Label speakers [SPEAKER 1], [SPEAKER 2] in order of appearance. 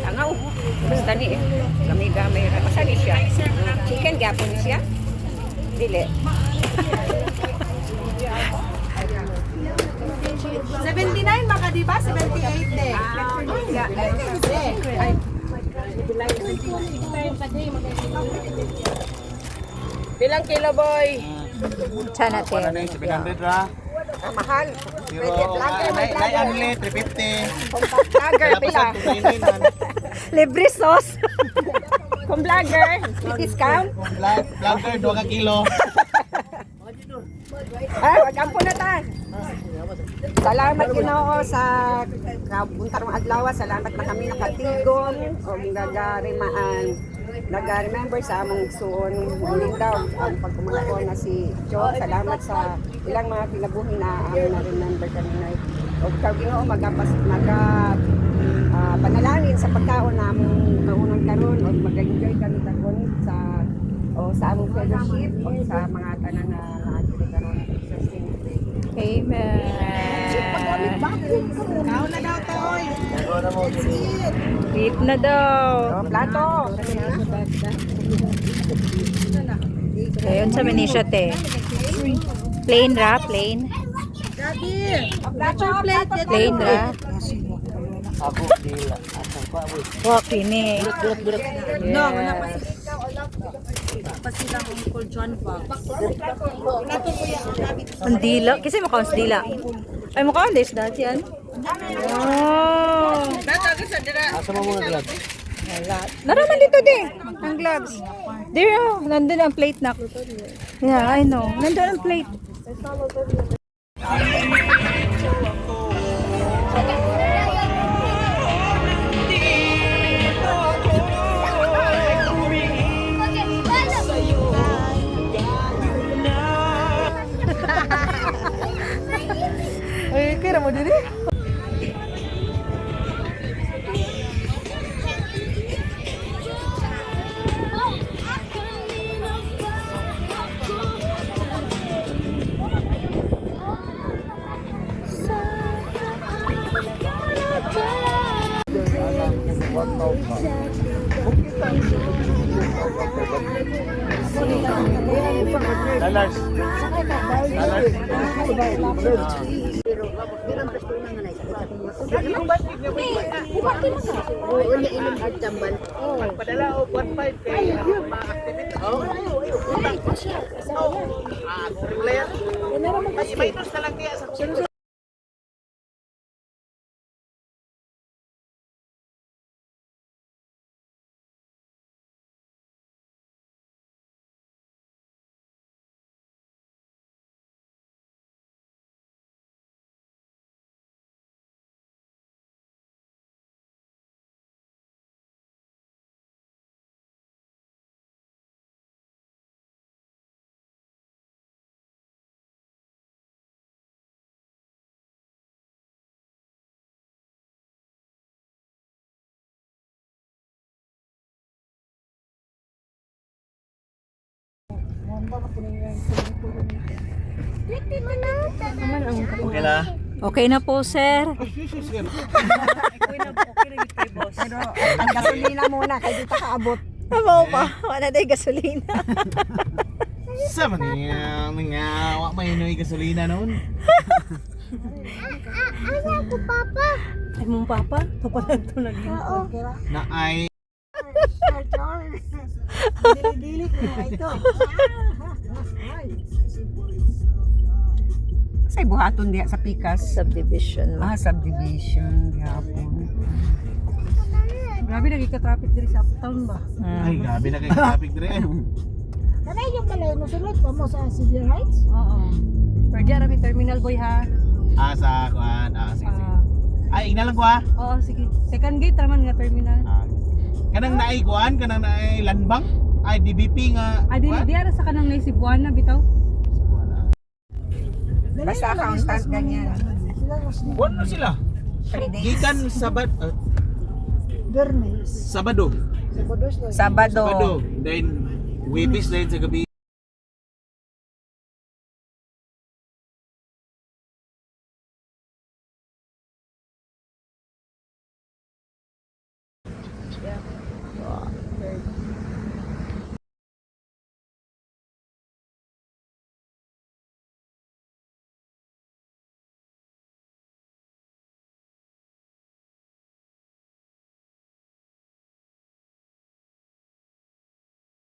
[SPEAKER 1] Langaw. Basta ni gamay-gamay ra. Masali siya. Chicken gapon siya. Dili.
[SPEAKER 2] 79 maka di ba? 78 eh.
[SPEAKER 1] Bilang kilo boy?
[SPEAKER 3] Sana
[SPEAKER 4] Para na yung 700 ra.
[SPEAKER 1] Mahal.
[SPEAKER 4] Pero nay angle 350.
[SPEAKER 1] Vlogger pila.
[SPEAKER 3] libre sauce.
[SPEAKER 1] Kung vlogger, discount.
[SPEAKER 4] Vlogger 2 ka kilo.
[SPEAKER 1] Wag na ta. Salamat Ginoo sa kabuntar mga adlaw. Salamat na kami nakatigon o nag-remember sa among suon lindaw ang pagkumako na si John. Salamat sa ilang mga kinabuhi na among na-remember kanina. O ikaw Ginoo panalangin sa pagkaon na among kaunon karon o mag-enjoy kami karon sa among fellowship o sa mga tanan na naadili karon.
[SPEAKER 3] Amen.
[SPEAKER 2] Kao na daw to oy.
[SPEAKER 3] Eat na daw.
[SPEAKER 1] Plato.
[SPEAKER 3] Ayun sa Manisha te. Plain ra, plain.
[SPEAKER 2] Plato plate.
[SPEAKER 3] Plain ra.
[SPEAKER 4] Ako dila. Asang ko aboy.
[SPEAKER 3] Wow, kini.
[SPEAKER 2] No, wala pa sila kung call John Box. Plato ko yan.
[SPEAKER 3] Ang dila. Kasi mukha ang dila. Ay, mukha ang dish dati yan. Oh.
[SPEAKER 4] Asa mo mga gloves?
[SPEAKER 3] Naraman dito din. Ang gloves. There, oh. Nandun ang plate na. Yeah, I know. Nandun ang plate. Ay, kira mo din eh.
[SPEAKER 4] Dollars. Padala o 1.5 kay ma-activate. Player. May itos na lang kaya sa okay na.
[SPEAKER 3] Okay na po, sir.
[SPEAKER 1] Pero ang gasolina muna kay di ta kaabot.
[SPEAKER 3] Tama pa. Wala na yung gasolina.
[SPEAKER 4] Sa mga wa may inoy gasolina noon.
[SPEAKER 3] Ay, mong papa? Ito pala ito lagi.
[SPEAKER 4] Na ay
[SPEAKER 2] Dili ko na ito.
[SPEAKER 1] Say buhaton diha sa Pikas.
[SPEAKER 3] Subdivision.
[SPEAKER 1] Subdivision gyapon.
[SPEAKER 2] Grabe nagika-traffic diri sa uptown ba?
[SPEAKER 4] ay gabi na kay traffic dire.
[SPEAKER 2] Kanay yung pala mo sulod pa mo sa Civil Rights?
[SPEAKER 3] Oo. Pwede rami terminal boy ha.
[SPEAKER 4] Sa kuan. Sige. Ay ina lang ko ha.
[SPEAKER 3] Oo, sige. Second gate raman nga terminal.
[SPEAKER 4] Kanang naay kuan, kanang naay landbang. Ay DBP nga.
[SPEAKER 3] Di ara sa kanang nay Cebuana bitaw.
[SPEAKER 1] Basta accountant ganyan.
[SPEAKER 4] Buwan mo sila.
[SPEAKER 1] 3 days.
[SPEAKER 4] Gikan
[SPEAKER 2] Bernes.
[SPEAKER 4] Sabado.
[SPEAKER 1] Sabado.
[SPEAKER 4] Then Webis din sa gabi.